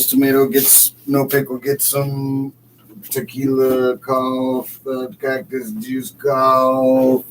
Just Tomato gets no pickle. Get some tequila cough, cactus juice cough.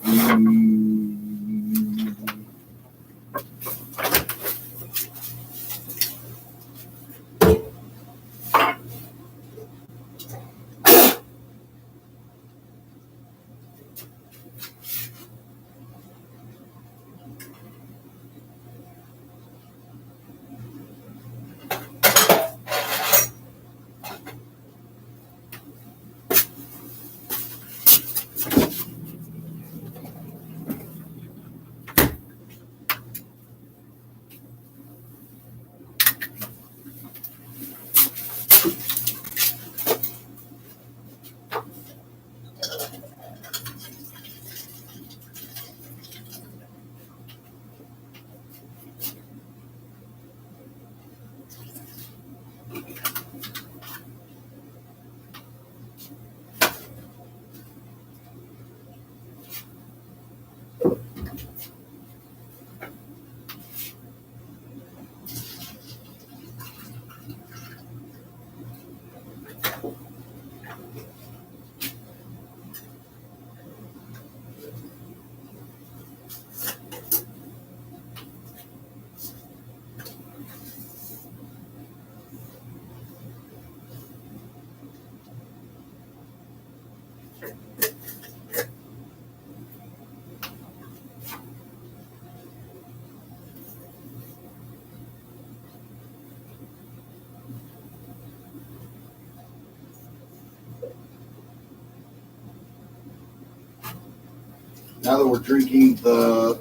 Now that we're drinking the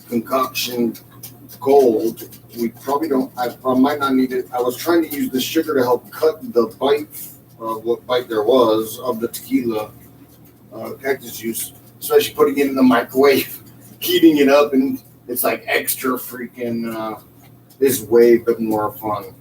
concoction cold, we probably don't. I might not need it. I was trying to use the sugar to help cut the bite, what bite there was of the tequila cactus juice, especially putting it in the microwave, heating it up, and it's like extra freaking. Is way bit more fun.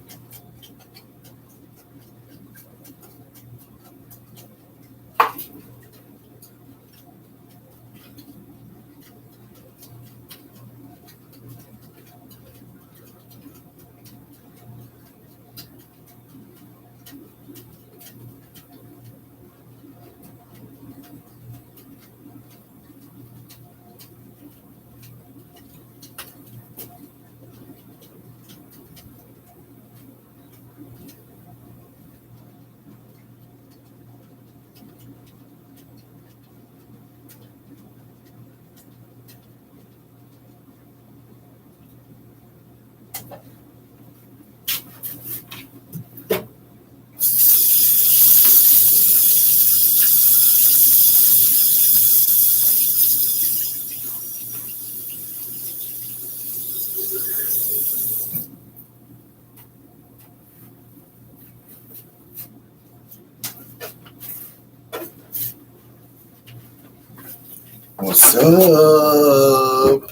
What's up?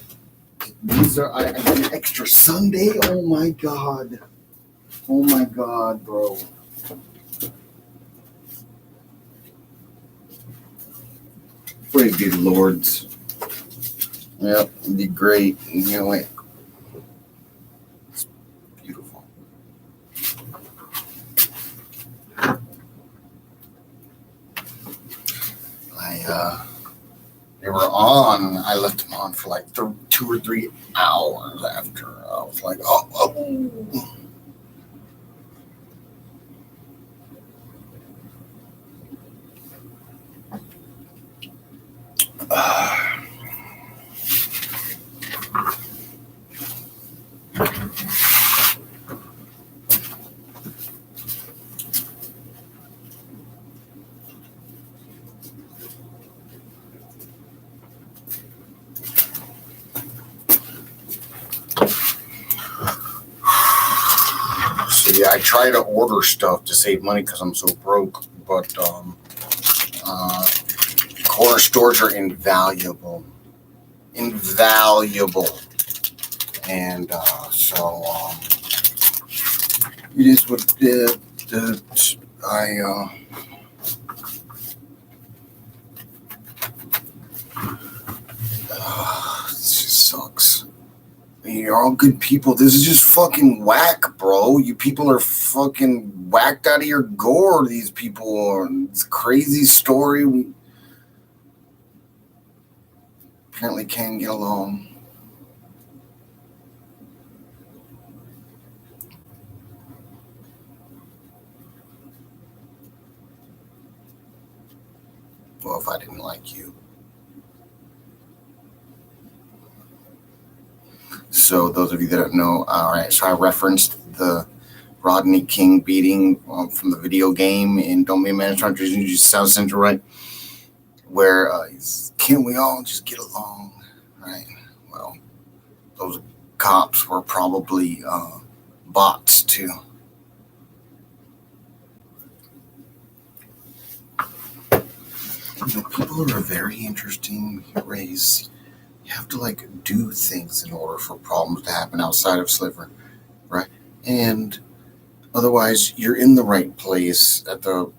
These are I got an extra Sunday. Oh my god, bro. Pretty good lords. Yep, it'd be great. You know what? It's beautiful. They were on. I left them on for like 2 or 3 hours after. I was like, oh. Yeah, I try to order stuff to save money because I'm so broke, but corner stores are invaluable, and so it is what it just sucks. You're all good people. This is just fucking whack, bro. You people are fucking whacked out of your gourd. These people are. It's a crazy story. We apparently can't get along. Well, if I didn't like you. So those of you that don't know, all right, so I referenced the Rodney King beating from the video game in Don't Be a Man Trying to Introduce You to South Central, right? Where can't we all just get along, right? Well, those cops were probably bots too. People are a very interesting race. You have to like do things in order for problems to happen outside of Sliver, right? And otherwise, you're in the right place at the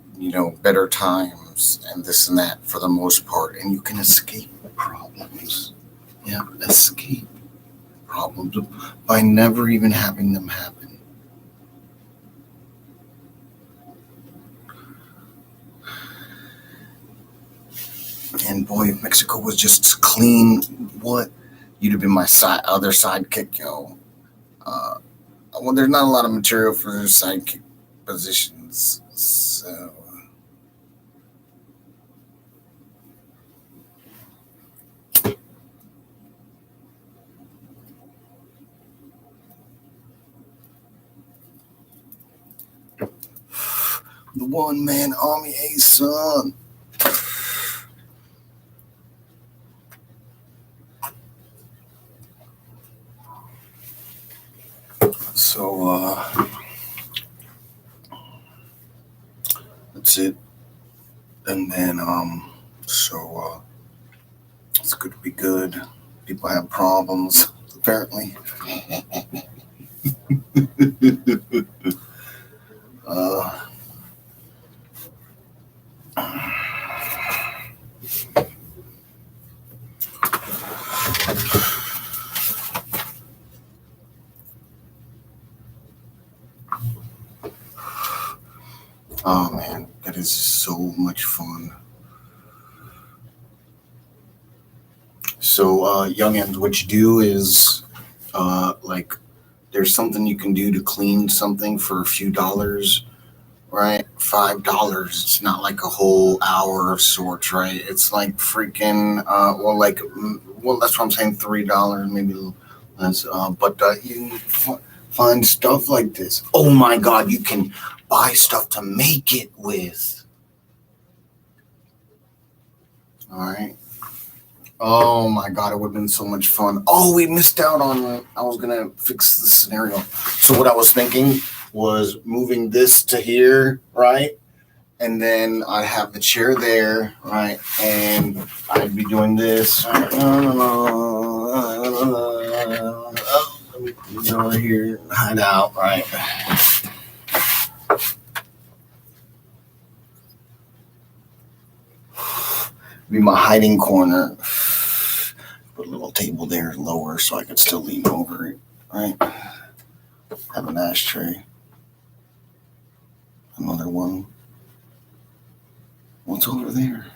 better times and this and that for the most part, and you can escape problems. Yeah, escape problems by never even having them happen. And boy, if Mexico was just clean, what? You'd have been my other sidekick, yo. Well, there's not a lot of material for their sidekick positions, so. The one-man army, son. So, that's it. And then, so, it's good to be good. People have problems, apparently. Oh man, that is so much fun. So, youngins, what you do is, like, there's something you can do to clean something for a few dollars, right? $5. It's not like a whole hour of sorts, right? It's like freaking, well, that's what I'm saying, $3, maybe a little less. But you find stuff like this. Oh my God, you can buy stuff to make it with. All right. Oh my God, it would have been so much fun. Oh, we missed out on, I was going to fix the scenario. So what I was thinking was moving this to here, right? And then I'd have the chair there, right? And I'd be doing this. Let me get over here, hide out, right? Be my hiding corner. Put a little table there lower so I could still lean over it, right? Have an ashtray. Another one. What's over there?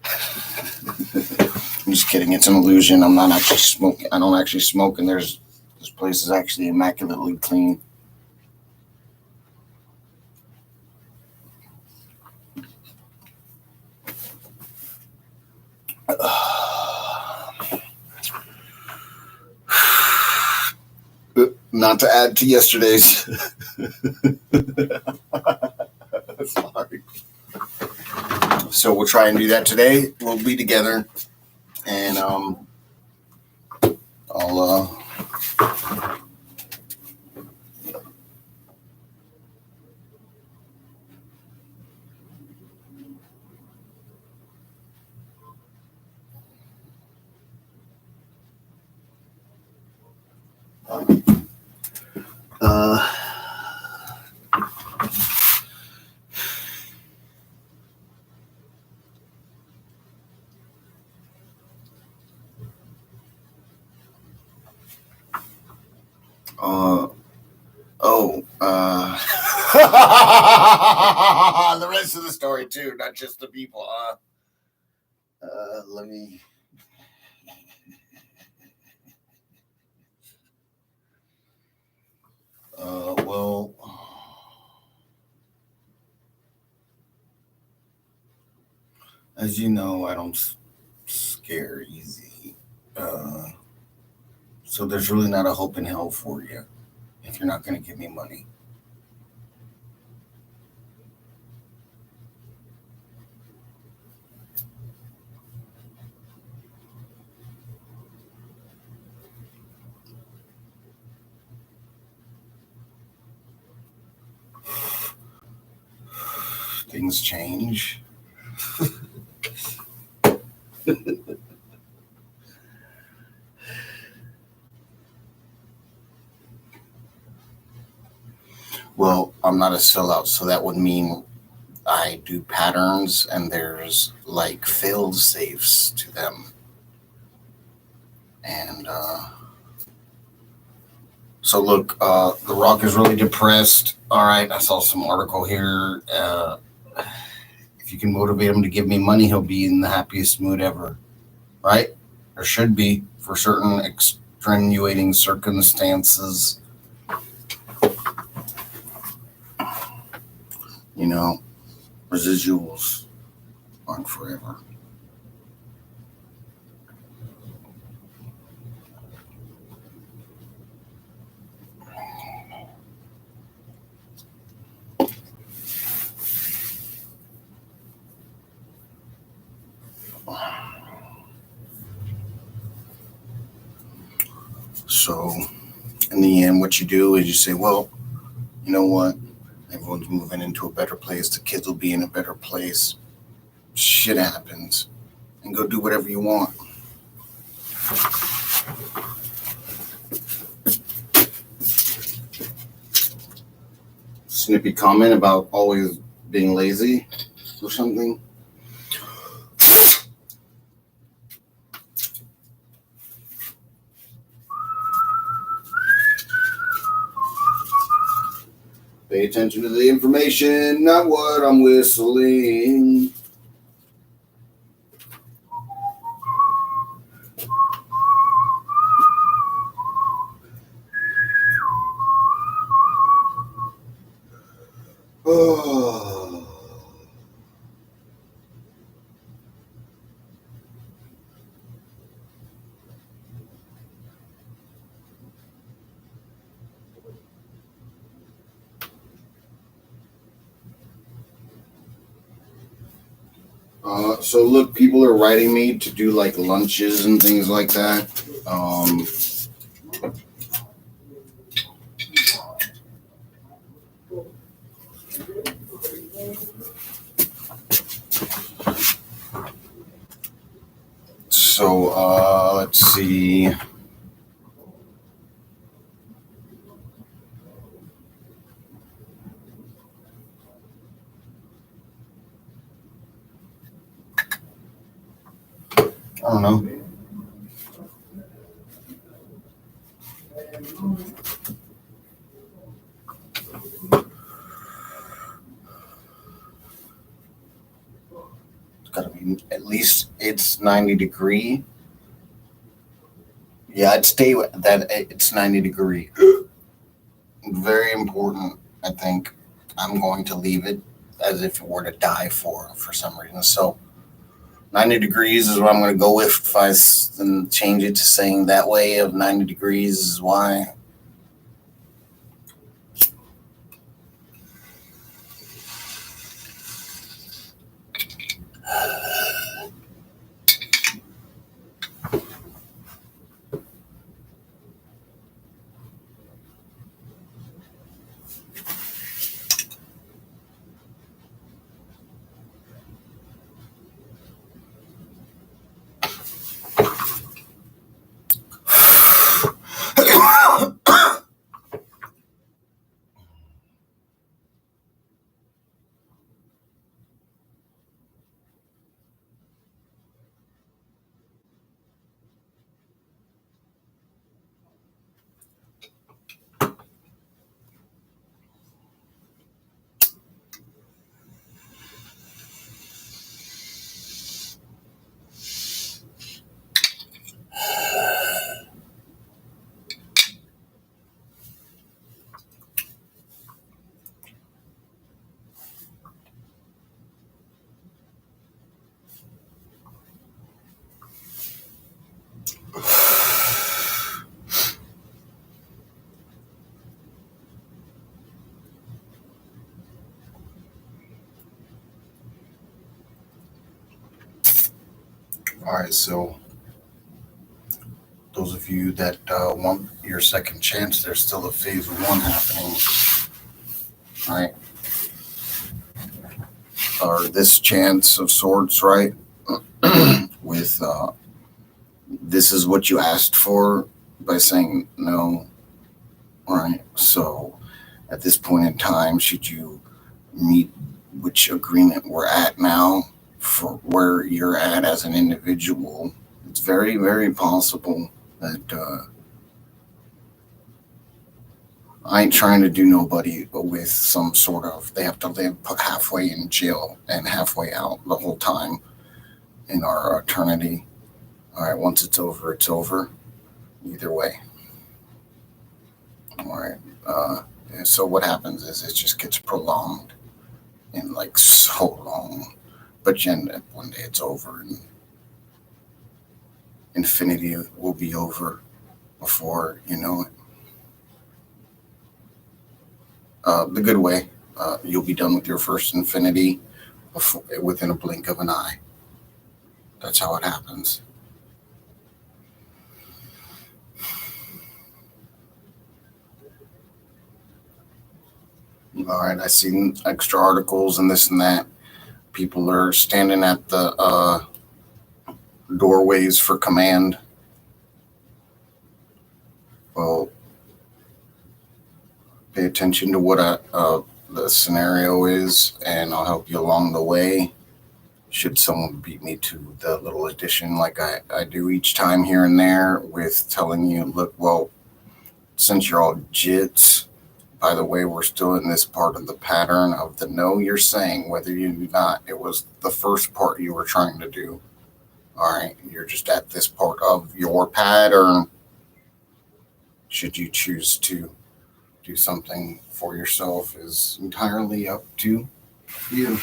I'm just kidding. It's an illusion. I'm not actually smoking. I don't actually smoke, and this place is actually immaculately clean. Not to add to yesterday's. Sorry. So we'll try and do that today. We'll be together, and I'll The rest of the story too, not just the people. Let me. Well, as you know, I don't scare easy. So there's really not a hope in hell for you if you're not going to give me money. Things change. Well, I'm not a sellout, so that would mean I do patterns and there's like fail safes to them. And so look, The Rock is really depressed. All right, I saw some article here. If you can motivate him to give me money, he'll be in the happiest mood ever. Right? Or should be for certain extenuating circumstances. You know, residuals aren't forever. So, in the end, what you do is you say, well, you know what? Everyone's moving into a better place. The kids will be in a better place. Shit happens. And go do whatever you want. Snippy comment about always being lazy or something. Pay attention to the information, not what I'm whistling. Oh. So look, people are writing me to do like lunches and things like that. So let's see. I don't know. It's gotta be at least it's 90 degree. Yeah, I'd stay with that. It's 90 degree. Very important. I think I'm going to leave it as if it were to die for some reason. So 90 degrees is what I'm going to go with. If I change it to saying that way of 90 degrees is why. All right, so those of you that want your second chance, there's still a phase one happening, right? Or this chance of sorts, right? With this is what you asked for by saying no, right? So at this point in time, should you meet which agreement we're at now for where you're at as an individual, it's very, very possible that I ain't trying to do nobody with some sort of, they have to live halfway in jail and halfway out the whole time in our eternity. All right, once it's over, it's over. Either way. All right. So what happens is it just gets prolonged and like so long, but you end up one day it's over and infinity will be over before you know it. The good way, you'll be done with your first infinity within a blink of an eye. That's how it happens. All right, I seen extra articles and this and that. People are standing at the doorways for command. Well, pay attention to what the scenario is, and I'll help you along the way. Should someone beat me to the little addition like I do each time here and there with telling you, look, well, since you're all jits, by the way, we're still in this part of the pattern of the no you're saying, whether you do not. It was the first part you were trying to do. All right, you're just at this part of your pattern. Should you choose to do something for yourself is entirely up to you.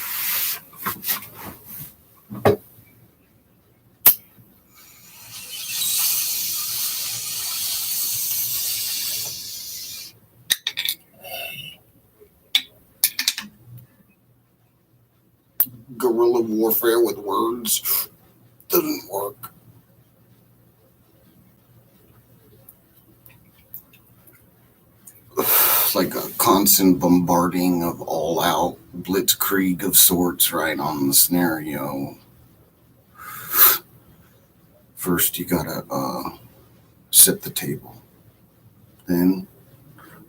Guerrilla warfare with words doesn't work. Like a constant bombarding of all out blitzkrieg of sorts right on the scenario. First, you gotta set the table. Then,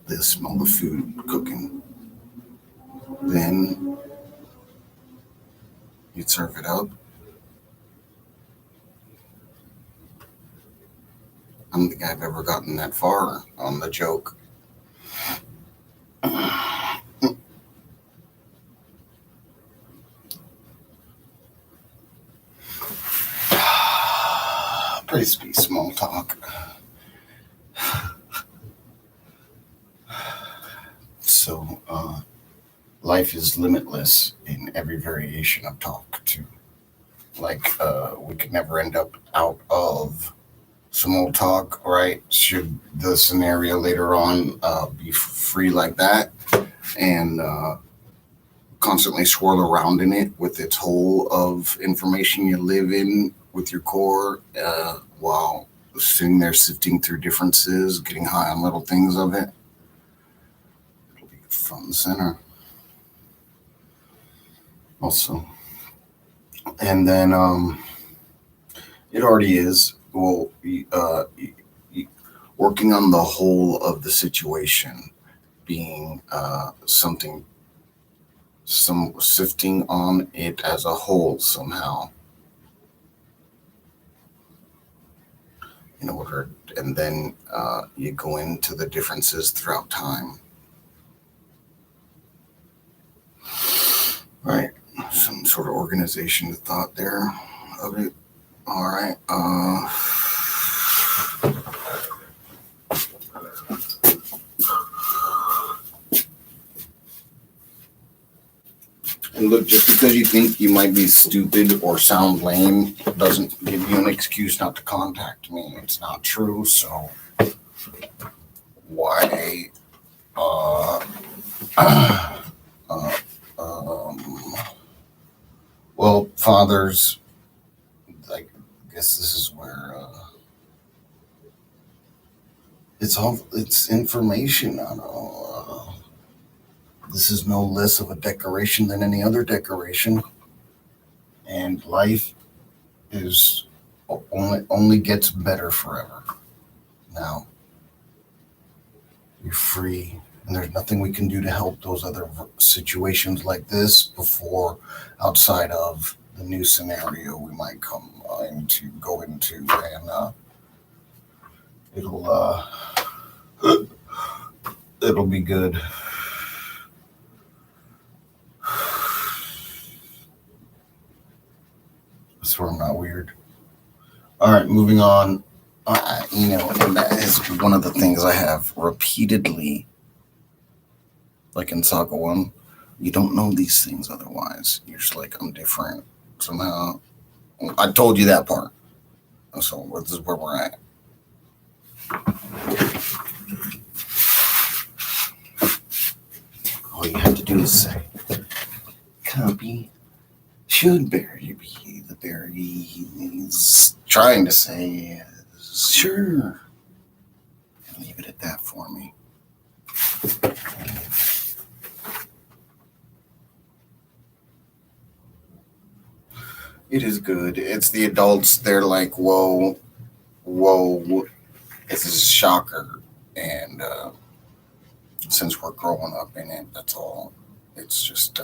they smell the food cooking. Then, you'd serve it up. I don't think I've ever gotten that far on the joke. Praise be small talk. So, life is limitless in every variation of talk, too. Like, we could never end up out of some old talk, right? Should the scenario later on be free like that and constantly swirl around in it with its whole of information you live in with your core while sitting there sifting through differences, getting high on little things of it. It'll be front and center. Also. And then it already is. Well, working on the whole of the situation being something, some sifting on it as a whole somehow in order, and then you go into the differences throughout time. Right. Some sort of organization of thought there of it. All right. And look, just because you think you might be stupid or sound lame doesn't give you an excuse not to contact me. It's not true. So why? Well, fathers, like guess this is where it's information. I don't know. This is no less of a decoration than any other decoration, and life is only gets better forever. Now you're free, and there's nothing we can do to help those other situations like this before outside of the new scenario we might go into, and it'll be good. I swear I'm not weird. All right, moving on. And that is one of the things I have repeatedly, like in Saga 1. You don't know these things otherwise. You're just like, I'm different. Somehow, I told you that part. So this is where we're at. All you have to do is say, copy should berry be the berry he's trying to say. Sure. Leave it at that for me. It is good. It's the adults. They're like, whoa, this is a shocker. And since we're growing up in it, that's all. It's just,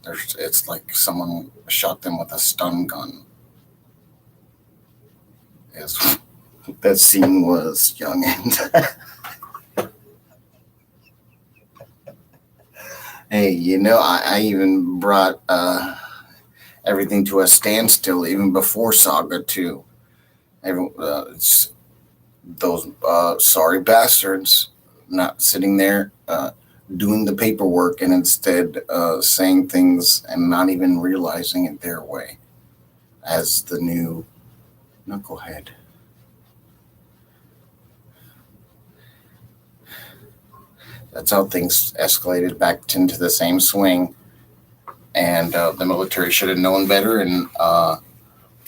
it's like someone shot them with a stun gun. That scene was young and hey, I even brought everything to a standstill even before Saga 2. It's those sorry bastards not sitting there doing the paperwork and instead saying things and not even realizing it their way as the new knucklehead. That's how things escalated back into the same swing. And the military should have known better. And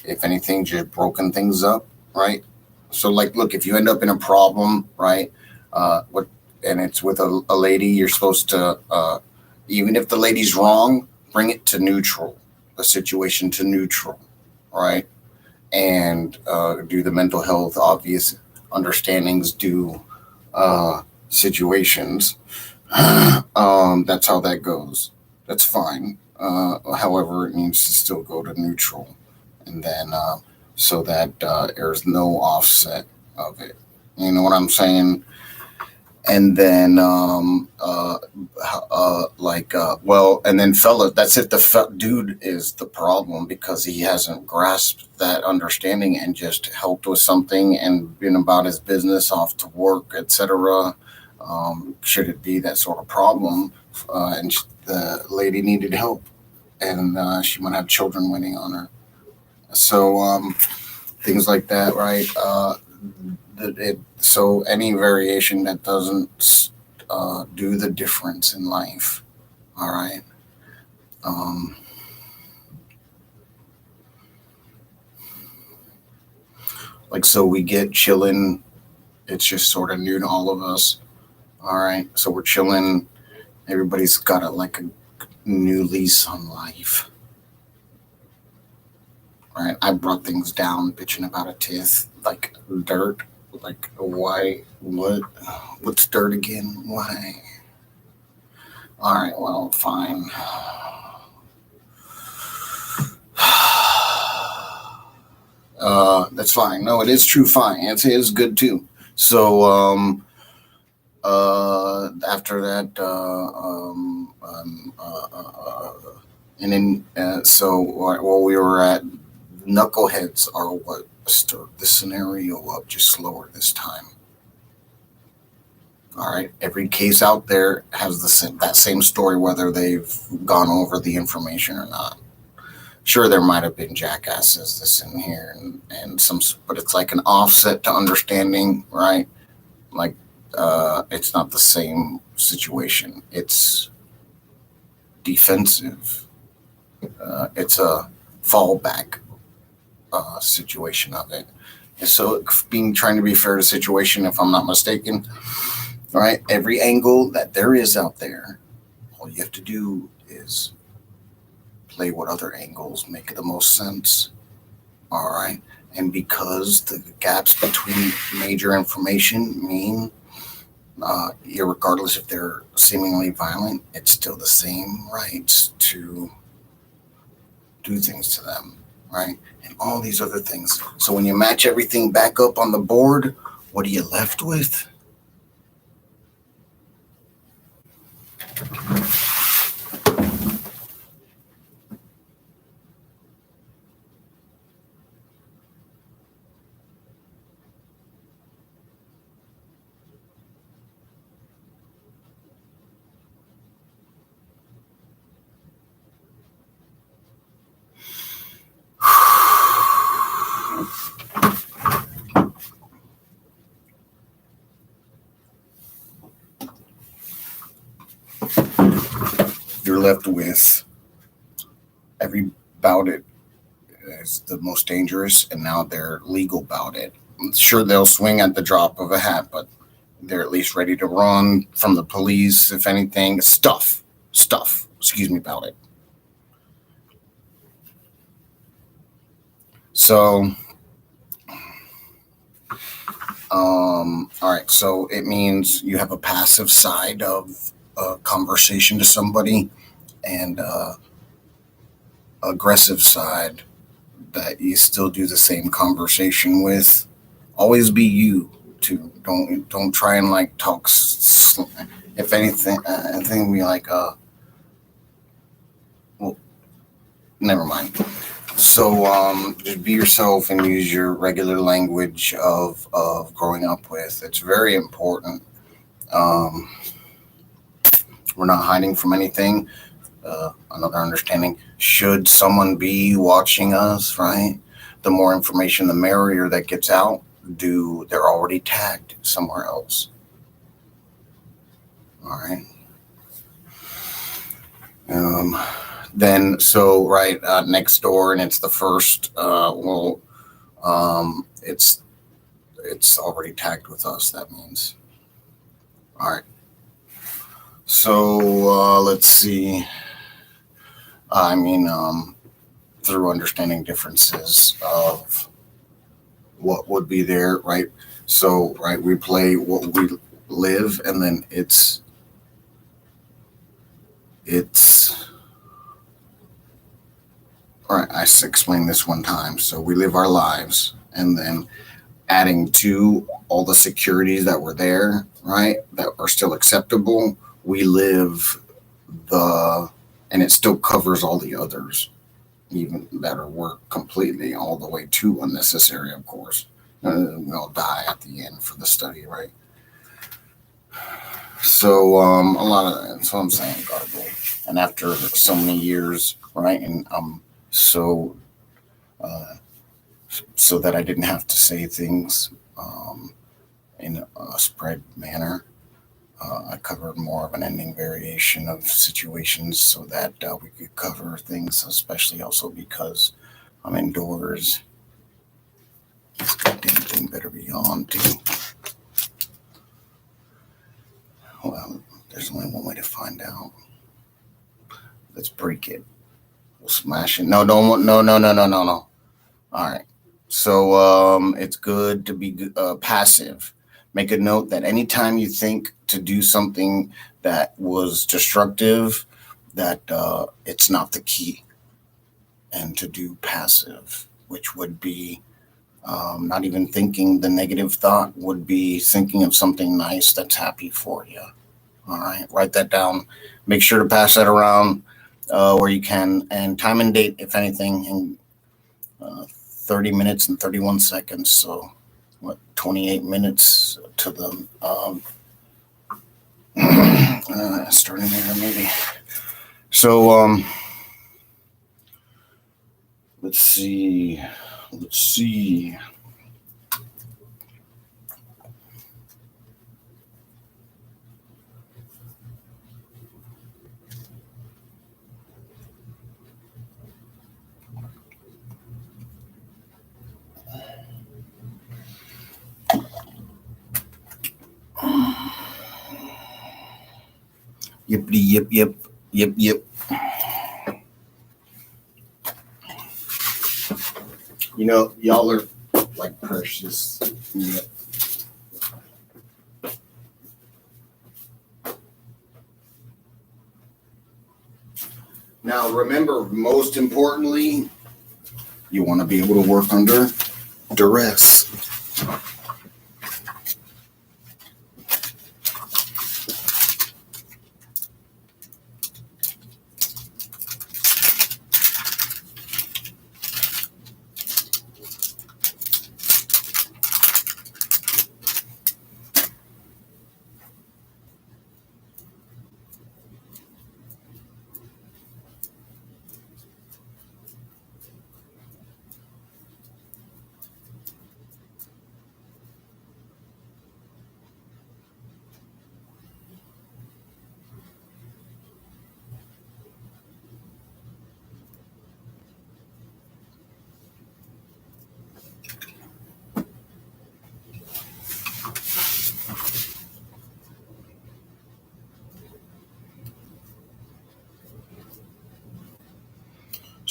if anything, just broken things up, right? So, like, look, if you end up in a problem, right, and it's with a lady, you're supposed to, even if the lady's wrong, bring it to neutral, the situation to neutral, right? And do the mental health obvious understandings, do situations. That's how that goes. That's fine. However, it needs to still go to neutral, and then so that there's no offset of it. You know what I'm saying? And then, and then fella, that's if the dude is the problem because he hasn't grasped that understanding and just helped with something and been about his business, off to work, etc. Should it be that sort of problem? And the lady needed help, and she might have children waiting on her. So things like that, right? So any variation that doesn't do the difference in life, all right? So we get chilling. It's just sort of new to all of us, all right? So we're chilling. Everybody's got a new lease on life. All right, I brought things down, bitching about a tith, like dirt. Like, why? What's dirt again? Why? All right, well, fine. That's fine. No, it is true. Fine. It is good too. So, after that, and then, so while we were at knuckleheads are what stirred the scenario up, just slower this time. All right, every case out there has that same story, whether they've gone over the information or not. Sure, there might have been jackasses this in here and some, but it's like an offset to understanding, right? Like, it's not the same situation. It's defensive. It's a fallback. situation of it. So being trying to be fair to situation, if I'm not mistaken, right? Every angle that there is out there, all you have to do is play what other angles make the most sense. All right. And because the gaps between major information mean, regardless if they're seemingly violent, it's still the same rights to do things to them, right? And all these other things. So when you match everything back up on the board, what are you left with? You're left with every bout it is the most dangerous, and now they're legal bout it. Sure, they'll swing at the drop of a hat, but they're at least ready to run from the police, if anything. Stuff. Excuse me about it. So, all right. So it means you have a passive side of a conversation to somebody, and aggressive side that you still do the same conversation with. Always be you too. Don't try and like talk. If anything, I think be like well, never mind. So just be yourself and use your regular language of growing up with. It's very important. Um, we're not hiding from anything. Another understanding, should someone be watching us, right? The more information, the merrier that gets out. They're already tagged somewhere else. All right. Then so right next door, and it's the first. It's already tagged with us. That means. All right. So let's see. I mean, through understanding differences of what would be there, right? So, right, we play what we live, and then it's all right. I explained this one time. So we live our lives, and then adding to all the securities that were there, right, that are still acceptable, we live and it still covers all the others, even that are work completely all the way to unnecessary, of course. We'll die at the end for the study, right? So a lot of that's what I'm saying, garble. And after so many years, right, and so so that I didn't have to say things in a spread manner. I covered more of an ending variation of situations so that we could cover things, especially also because I'm indoors. Anything better be on too. Well, there's only one way to find out. Let's break it. We'll smash it. No, don't. No. All right. So it's good to be passive. Make a note that anytime you think to do something that was destructive, that it's not the key. And to do passive, which would be not even thinking the negative thought, would be thinking of something nice that's happy for you. All right. Write that down. Make sure to pass that around where you can. And time and date, if anything, and 30 minutes and 31 seconds. So, 28 minutes to the starting there, maybe. So, let's see. Yippity yip yip yip yip. You know, y'all are like precious. Yep. Now remember, most importantly, you want to be able to work under duress.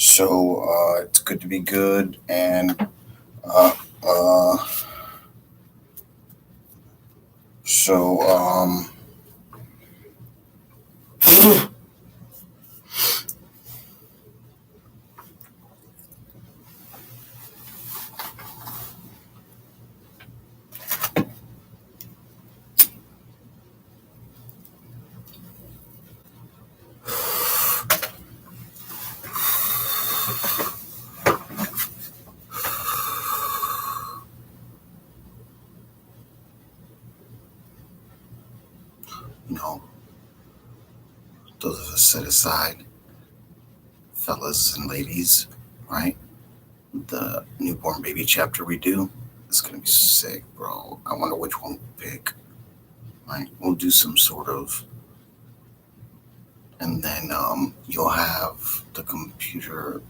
So it's good to be good, and uh, uh, so you know, those of us set aside, fellas and ladies, right? The newborn baby chapter we do is gonna be sick, bro. I wonder which one we'll pick. Right? We'll do some sort of, and then you'll have the computer.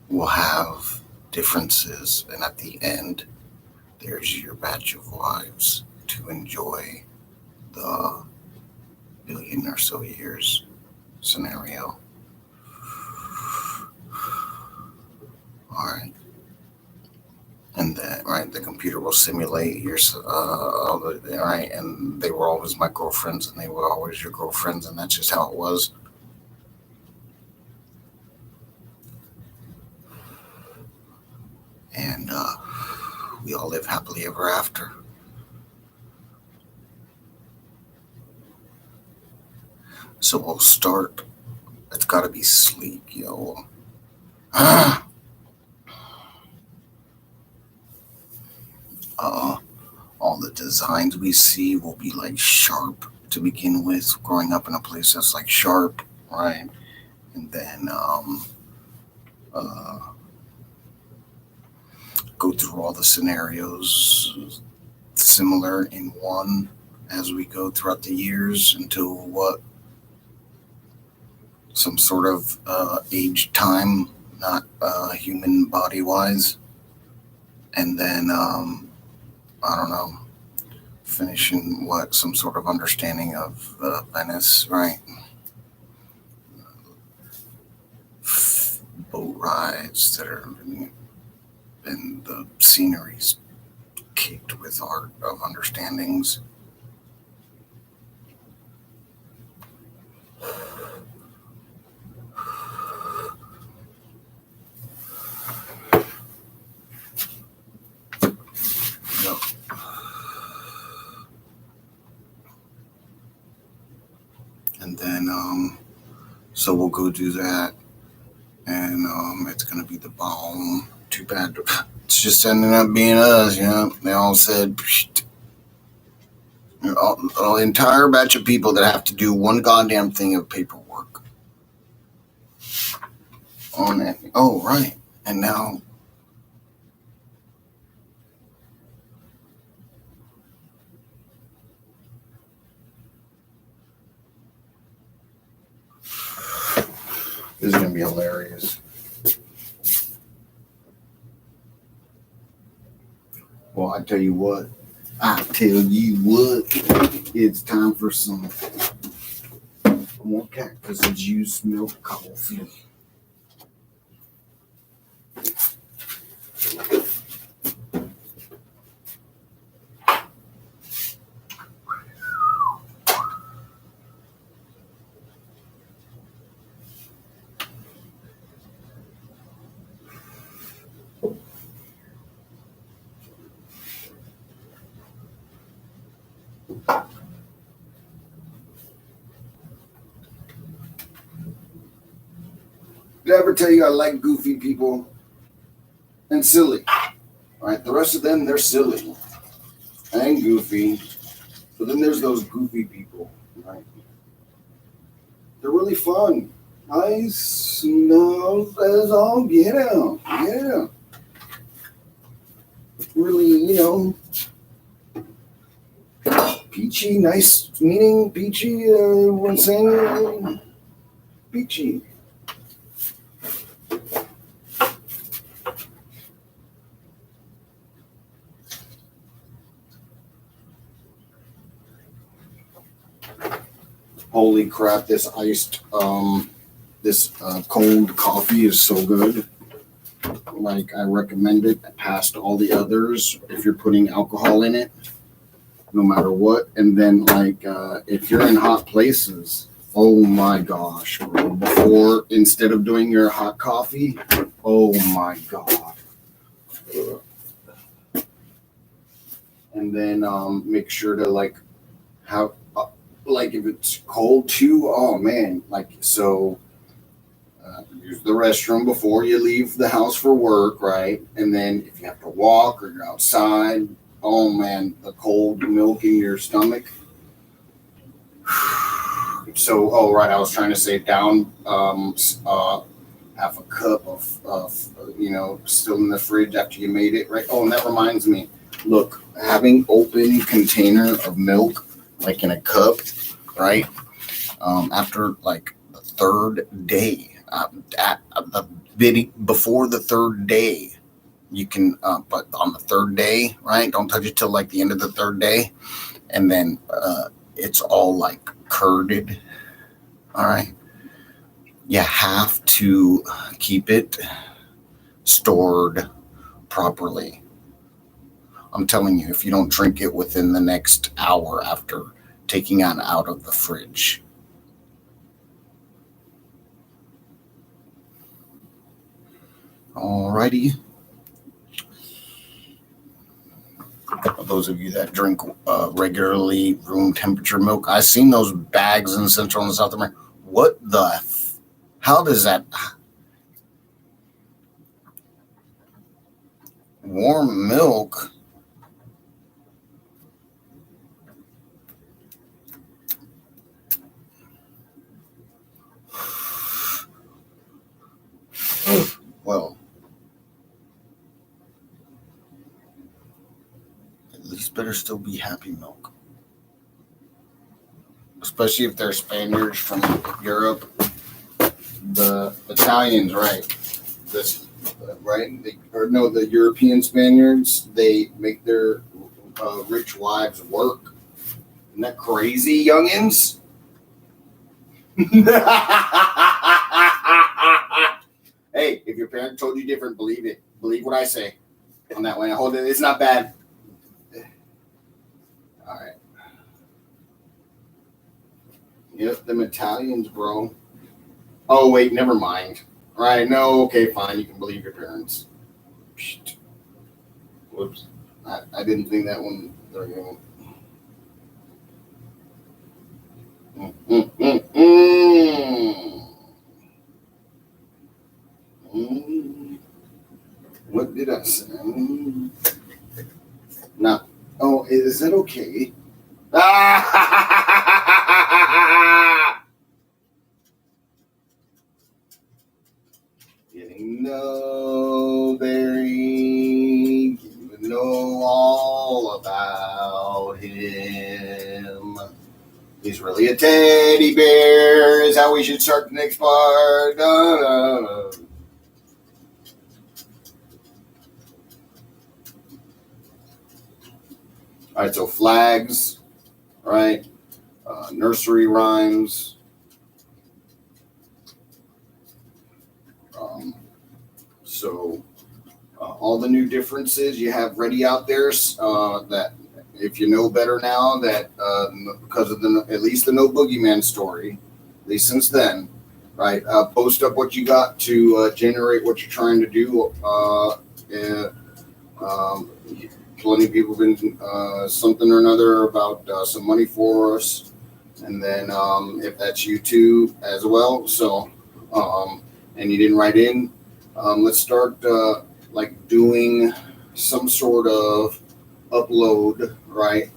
We'll have differences, and at the end, there's your batch of wives to enjoy the billion or so years scenario. All right. And then, right, the computer will simulate your, right, and they were always my girlfriends, and they were always your girlfriends, and that's just how it was. And we all live happily ever after. So we'll start. It's got to be sleek, yo. All the designs we see will be like sharp to begin with. Growing up in a place that's like sharp, right? And then go through all the scenarios similar in one as we go throughout the years until what some sort of age time, not human body wise, and then I don't know, finishing what some sort of understanding of Venice, right? Boat rides that are, and the scenery's caked with art of understandings. Yep. And then so we'll go do that, and it's gonna be the bomb. Too bad it's just ending up being us, you know. They all said an entire batch of people that have to do one goddamn thing of paperwork on it. Oh, right. And now this is going to be hilarious. Well, I tell you what, it's time for some Some more cactus juice milk coffee. Did I ever tell you I like goofy people and silly? All right, the rest of them, they're silly and goofy. But then there's those goofy people, right? They're really fun. Nice, no, as all get out. Yeah. Really, peachy, nice meaning, peachy, when saying peachy. Holy crap, this cold coffee is so good. Like, I recommend it past all the others if you're putting alcohol in it, no matter what. And then, if you're in hot places, oh my gosh, bro. Instead of doing your hot coffee, oh my God. And then make sure to, have, if it's cold too, oh man, use the restroom before you leave the house for work, right? And then if you have to walk or you're outside, oh man, the cold milk in your stomach. So, oh right, I was trying to say down half a cup of still in the fridge after you made it, right? Oh, and that reminds me, look, having open container of milk, like in a cup, right? After like the third day, before the third day, you can, but on the third day, right? Don't touch it till like the end of the third day. And then it's all like curded. All right. You have to keep it stored properly. I'm telling you, if you don't drink it within the next hour after taking it out of the fridge. Alrighty. Those of you that drink regularly room temperature milk, I've seen those bags in Central and South America. What the? How does that? Warm milk? Well, at least better still be Happy Milk. Especially if they're Spaniards from Europe. The Italians, right? The European Spaniards, they make their rich wives work. Isn't that crazy, youngins? Hey, if your parent told you different, believe it. Believe what I say on that one. Hold it. It's not bad. All right. Yep, them Italians, bro. Oh, wait, never mind. All right, no, okay, fine. You can believe your parents. Psst. Whoops. I didn't think that one. There you go. What did I say? No. Oh, is that okay? Getting to know Barry, getting to know all about him. He's really a teddy bear, is how we should start the next part. All right, so flags, right? Nursery rhymes. So all the new differences you have ready out there, that if you know better now, that because of at least the No Boogeyman story, at least since then, right? Post up what you got to generate what you're trying to do. Plenty of people have been something or another about some money for us. And then if that's you too as well. So, and you didn't write in, let's start like doing some sort of upload, right?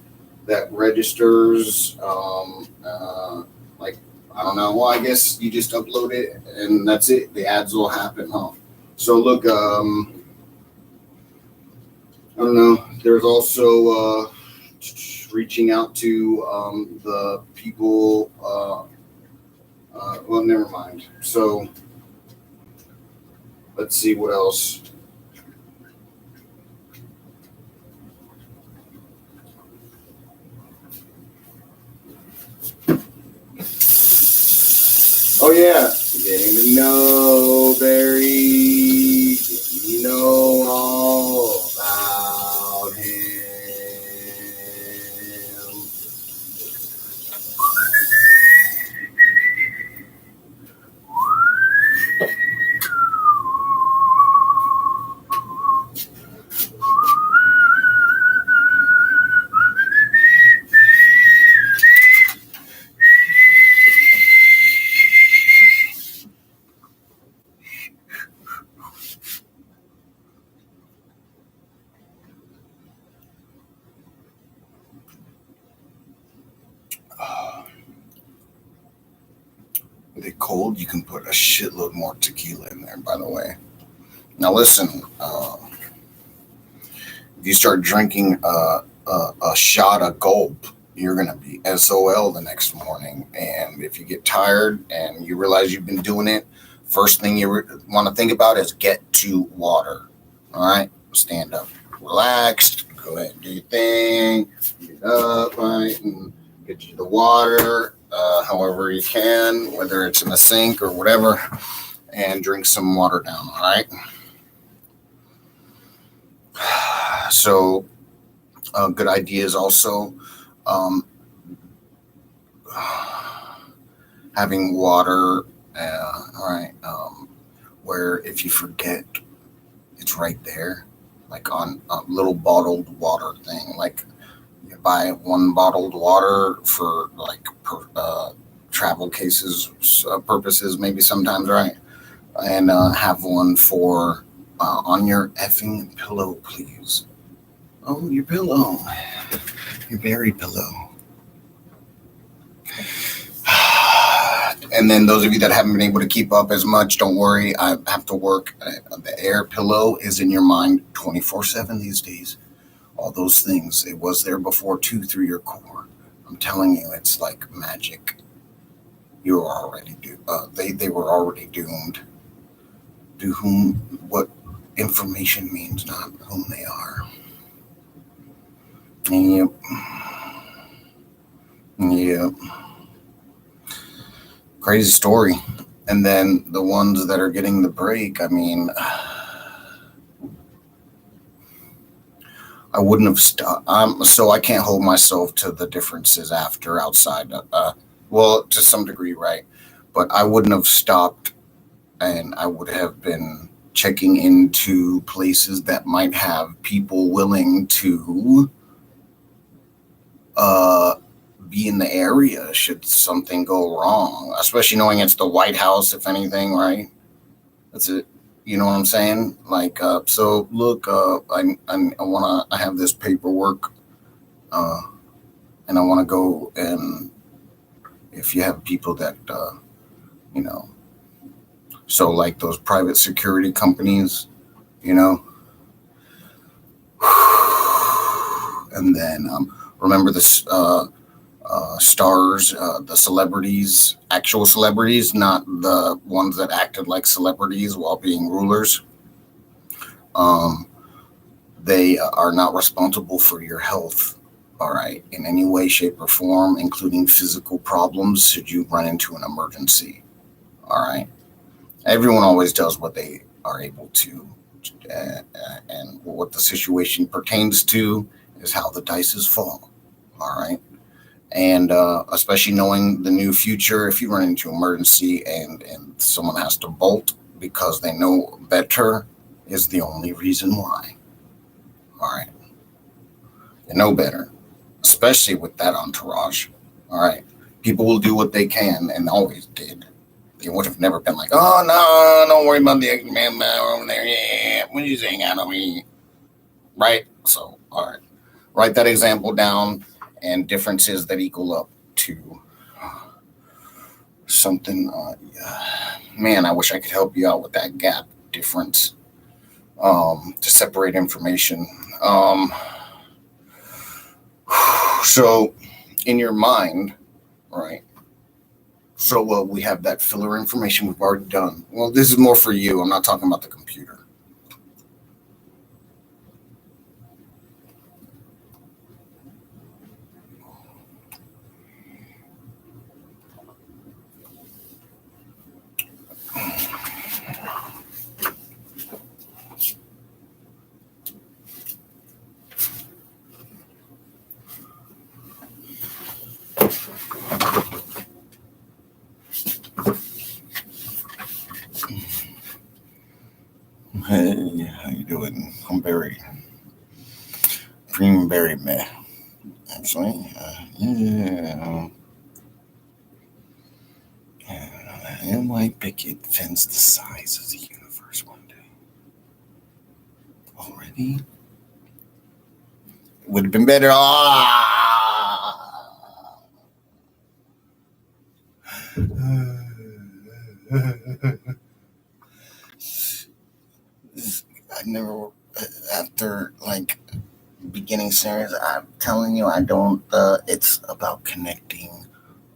That registers, like, I don't know. Well, I guess you just upload it and that's it. The ads will happen, huh? So look, I don't know. There's also reaching out to the people. Well, never mind. So let's see what else. Oh yeah, getting to know Barry. Getting to know all about him. With it cold, you can put a shitload more tequila in there, by the way. Now listen, if you start drinking a shot a gulp, you're going to be SOL the next morning. And if you get tired and you realize you've been doing it, first thing you want to think about is get to water. All right? Stand up relaxed. Go ahead and do your thing. Get up, right? And get you the water, however you can, whether it's in a sink or whatever, and drink some water down, all right? So, good ideas also. Having water, all right, where if you forget, it's right there, like on a little bottled water thing. Like you buy one bottled water for like travel cases purposes, maybe sometimes, right? And have one for on your effing pillow, please. Oh, your pillow. Your berry pillow. And then those of you that haven't been able to keep up as much, don't worry. I have to work. The air pillow is in your mind 24/7 these days. All those things. It was there before too through your core. I'm telling you, it's like magic. You were already they were already doomed. To whom what information means, not whom they are. Yep. Yep. Crazy story. And then the ones that are getting the break, I mean, I wouldn't have stopped. So I can't hold myself to the differences after outside. Well, to some degree, right? But I wouldn't have stopped, and I would have been checking into places that might have people willing to be in the area should something go wrong, especially knowing it's the White House, if anything, right? That's it. You know what I'm saying? Like, so look, I have this paperwork, and I want to go, and if you have people that, you know, so like those private security companies, you know, and then, remember this, stars, the celebrities, actual celebrities, not the ones that acted like celebrities while being rulers. They are not responsible for your health, all right, in any way, shape, or form, including physical problems should you run into an emergency, all right? Everyone always does what they are able to, and what the situation pertains to is how the dice fall. All right. And especially knowing the new future, if you run into emergency and someone has to bolt because they know better, is the only reason why. All right. They know better, especially with that entourage. All right. People will do what they can and always did. They would have never been like, oh, no, don't worry about the extra man over there. Yeah, what are you saying out of me? Right? So, all right. Write that example down and differences that equal up to something. Man, I wish I could help you out with that gap difference to separate information. So, in your mind, right? So we have that filler information we've already done. Well, this is more for you. I'm not talking about the computer. Hey, how you doing? I'm very meh. Actually, yeah. I might picket fence the size of the universe one day. Already? Would have been better. I never, after like beginning series, I'm telling you, I don't, it's about connecting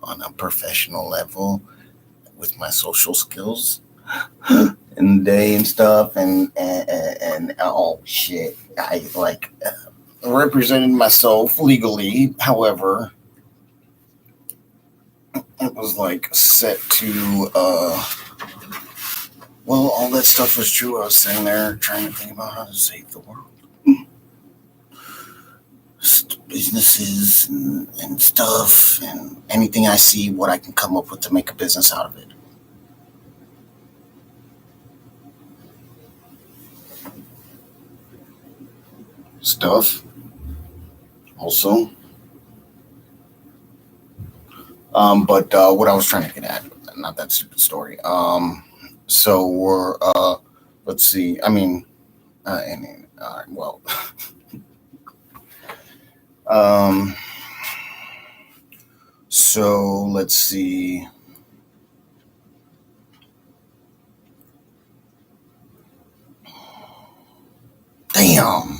on a professional level with my social skills and day and stuff and oh shit, I like represented myself legally. However, it was like set to well, all that stuff was true. I was sitting there trying to think about how to save the world, businesses and stuff, and anything I see, what I can come up with to make a business out of it. Stuff also. But what I was trying to get at, not that stupid story. So we're let's see. I mean, well, so let's see. Damn.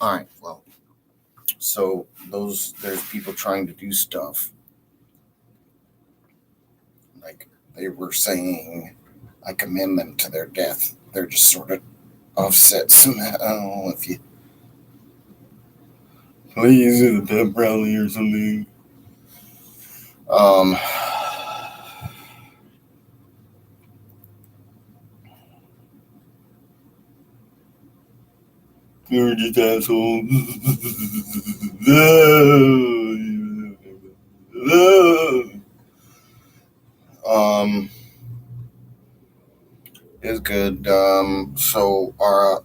All right. Well, so there's people trying to do stuff like they were saying, I commend them to their death. They're just sort of offsets. I don't know if you please do the death rally or something. You're just assholes. Is good. So our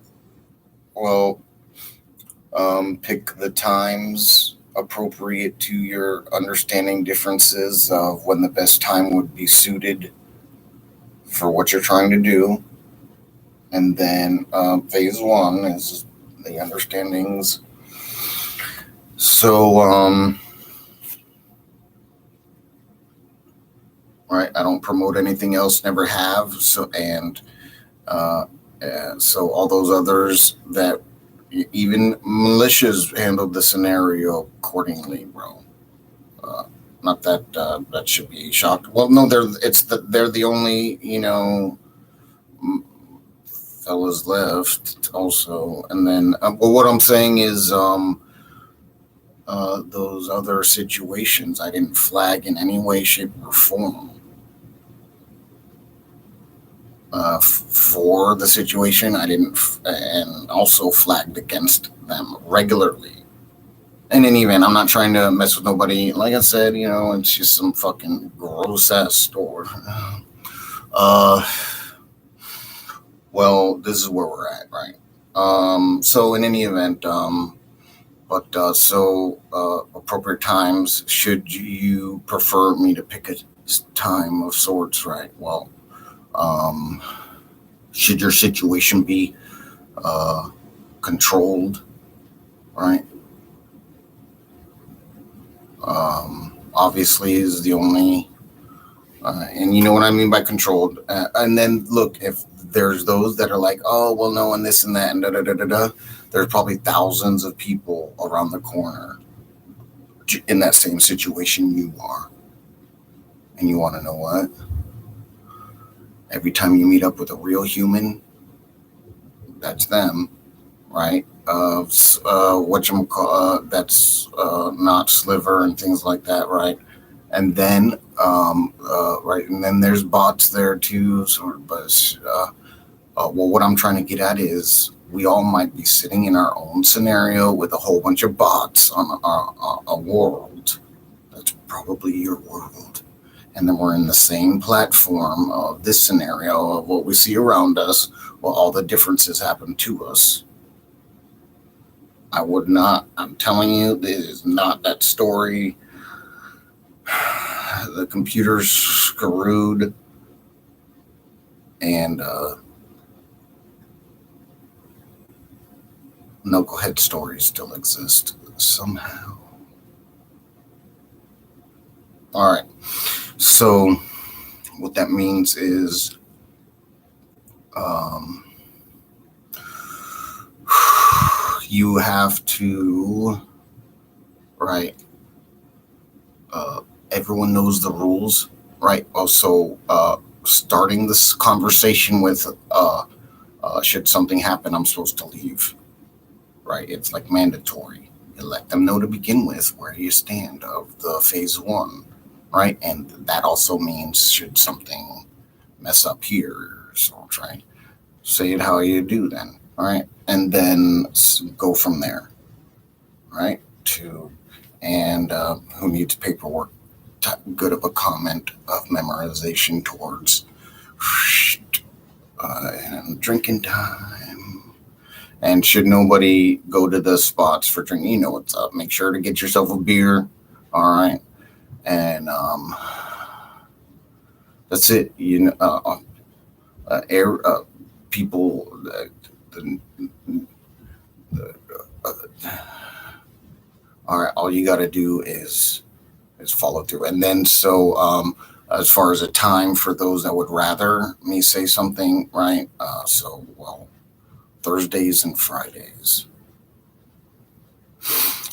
pick the times appropriate to your understanding differences of when the best time would be suited for what you're trying to do. And then phase one is the understandings. So, right, I don't promote anything else, never have. So, uh, so all those others that even militias handled the scenario accordingly, bro. Uh, Not that that should be shocked. Well, no, they're the only fellas left also, and then well, what I'm saying is those other situations I didn't flag in any way, shape, or form. For the situation, I didn't, and also flagged against them regularly. In any event, I'm not trying to mess with nobody. Like I said, it's just some fucking gross ass store. Uh, well, this is where we're at, right? So in any event, appropriate times. Should you prefer me to pick a time of sorts, right? Well, should your situation be controlled, right? Obviously is the only, and you know what I mean by controlled. And then look, if there's those that are like, oh, well, no, and this and that, and da da da da da, there's probably thousands of people around the corner in that same situation you are. And you want to know what? Every time you meet up with a real human, that's them, right? That's not Sliver and things like that, right? And then, right, and then there's bots there too, sort of. But well, what I'm trying to get at is we all might be sitting in our own scenario with a whole bunch of bots on a world that's probably your world. And then we're in the same platform of this scenario of what we see around us. Well, all the differences happen to us. I would not, I'm telling you, this is not that story. The computer's screwed. And knucklehead stories still exist somehow. All right. So what that means is you have to, right, everyone knows the rules, right? Also, starting this conversation with should something happen, I'm supposed to leave, right? It's like mandatory. You let them know to begin with where you stand of the phase one, right? And that also means should something mess up here, so I'll try say it how you do then, all right? And then go from there, right? And who needs paperwork? Good of a comment of memorization towards and drinking time. And should nobody go to the spots for drinking, you know what's up. Make sure to get yourself a beer, all right? And that's it. People. All right. All you got to do is follow through, and then so as far as a time for those that would rather me say something, right? Thursdays and Fridays.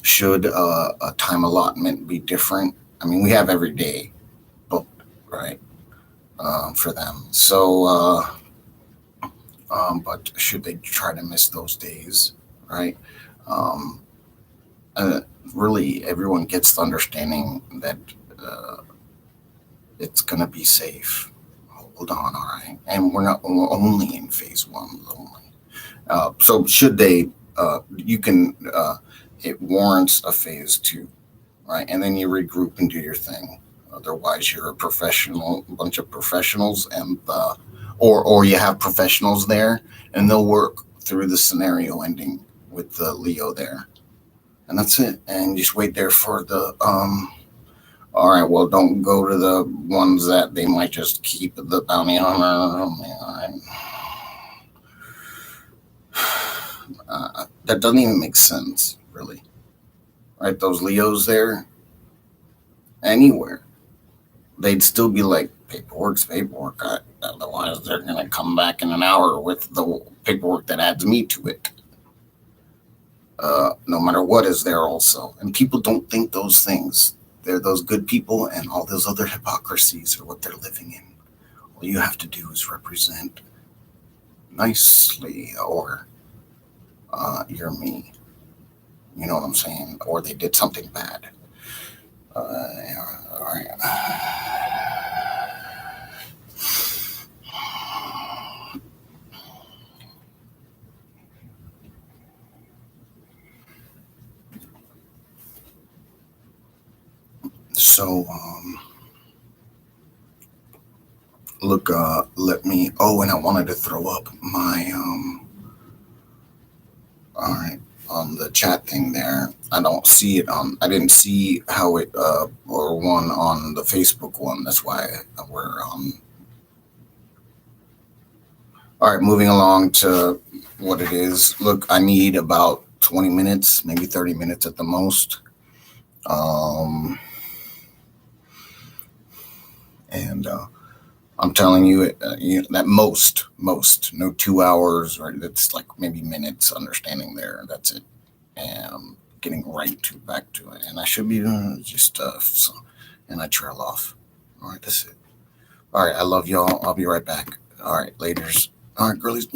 Should a time allotment be different? I mean, we have every day booked, right? For them. So, but should they try to miss those days, right? Really, everyone gets the understanding that it's going to be safe. Hold on, all right? And we're not only in phase one only. So should they, you can, it warrants a phase two, right? And then you regroup and do your thing. Otherwise, you're a bunch of professionals, and or you have professionals there, and they'll work through the scenario ending with the Leo there, and that's it. And just wait there for the All right, well, don't go to the ones that they might just keep the bounty hunter. All right. That doesn't even make sense, really. Right? Those Leos there, anywhere, they'd still be like, paperwork's paperwork. Otherwise, they're going to come back in an hour with the paperwork that adds me to it. No matter what is there also. And people don't think those things. They're those good people, and all those other hypocrisies are what they're living in. All you have to do is represent nicely, or you're me. You know what I'm saying? Or they did something bad. Yeah, all right. So, look, let me. Oh, and I wanted to throw up my. All right, on the chat thing there. I don't see it on. I didn't see how it or one on the Facebook one. That's why we're All right, moving along to what it is. Look, I need about 20 minutes, maybe 30 minutes at the most. And I'm telling you, that most, no 2 hours, or it's like maybe minutes understanding there. That's it. And I'm getting back to it. And I should be and I trail off. All right, that's it. All right, I love y'all. I'll be right back. All right, laters. All right, girlies.